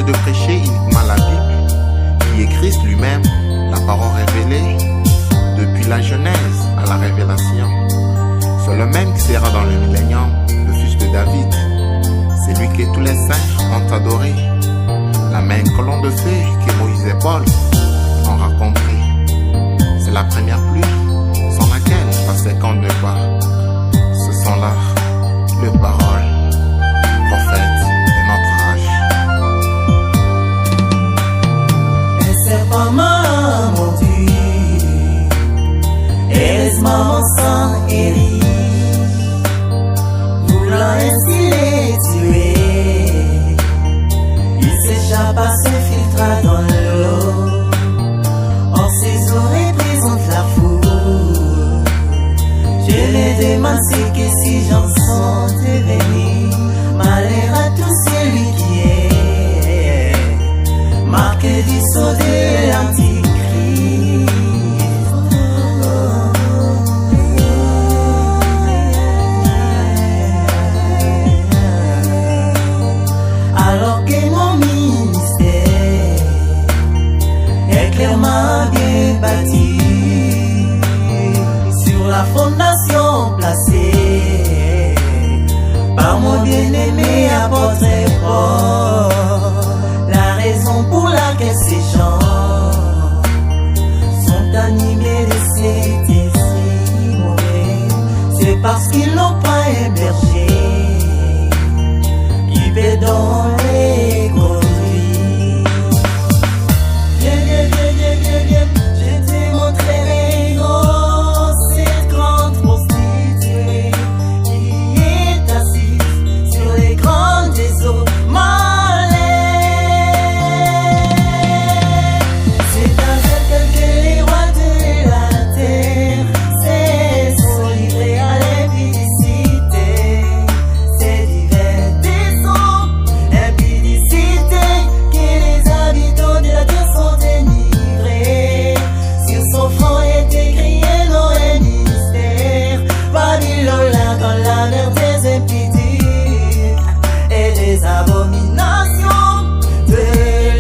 de prêcher uniquement la Bible, qui est Christ lui-même, la parole révélée, depuis la Genèse à la Révélation. C'est le même qui sera dans le millénium, le fils de David. C'est lui que tous les saints ont adoré. La main colonne de feu que Moïse et Paul ont rencontré. C'est la première pluie, sans laquelle la seconde ne pas. Ce sont là les paroles, prophètes de notre âge. Et c'est pas maman Dieu, et maman sans héris, voulant ainsi les tuer. Il s'échappe à se filtra dans l'eau. Or ses oreilles présentent la foule. Je les demande c'est que si j'en sont devenus, malheur à tout celui qui est marqué du sceau de l'Antichrist. Alors que mon ministère est clairement bien bâti sur la fondation placée par mon bien-aimé apôtre Paul. La raison pour laquelle ces gens sont animés de cet esprit mauvais, c'est parce qu'ils n'ont pas un berger qui peut dans les conduire. Viens, viens, viens, viens, viens, viens, je te montrerai cette grande prostituée qui est assise sur les grandes eaux malais. C'est à elle que les rois de la terre sont livrés à l'impudicité. C'est divers décents, impudicité, que les habitants de la terre sont dénigrés. Sur son front est écrit un nom et mystère. Babylone là dans la mer des impudiques et des abominations de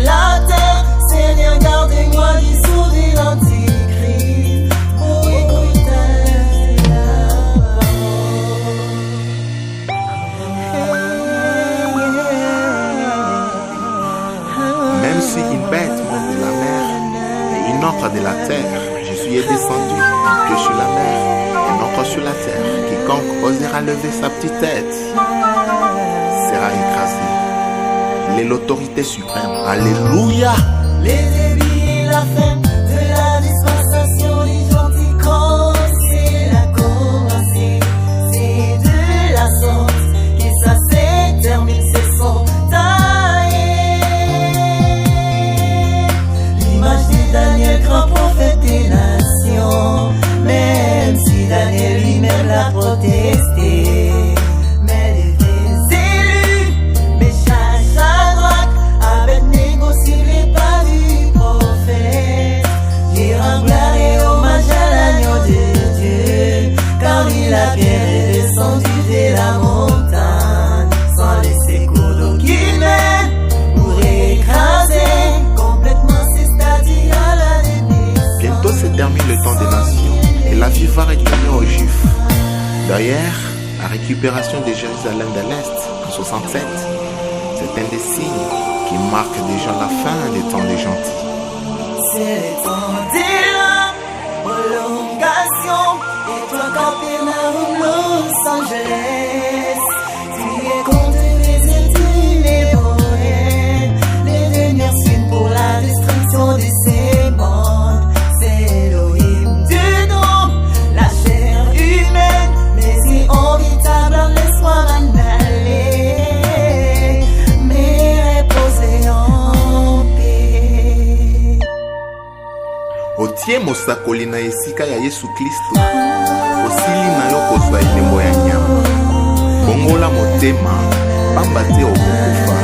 la terre. Seigneur, garde-moi du sceau de l'Antichrist. Pour écouter la Même si une bête monte de la mer et une autre de la terre, je suis descendu, un pied sur la mer, un autre sur la terre. Quiconque osera lever sa petite tête sera écrasé. Il est l'autorité suprême. Alléluia. Les débits et la fin de la dispensation des gentils c'est la commencé. C'est de la sorte que ça s'étermine, c'est son taillé. L'image de Daniel, grand prophète des nations, même si Daniel lui-même l'a protesté. Mais les vrais élus, Meshach, Shadrach, Abednego, s'il n'est pas du prophète, j'ai rend gloire et hommage à l'agneau de Dieu, car il a bien descendu de la montagne, sans laisser cours d'aucune main, pour écraser complètement ses statues à la démission. Bientôt se termine le temps des nations et la vie va retourner aux Juifs. D'ailleurs, la récupération de Jérusalem de l'Est en 67, c'est un des signes qui marque déjà la fin des temps des gentils. C'est le temps de la prolongation. Et toi, Capernaum, Los Angeles, tu es contre les études, les poètes, les dernières signes pour la destruction de ces mondes. C'est Elohim dedans, la chair humaine, mais si invitable, laisse-moi m'en aller, mais reposer en paix. Otie mosakoli na esika ya Yesu Kristo, osili na yo kozwa elembo ya nyama. Bongola motema, pamba te okokufa.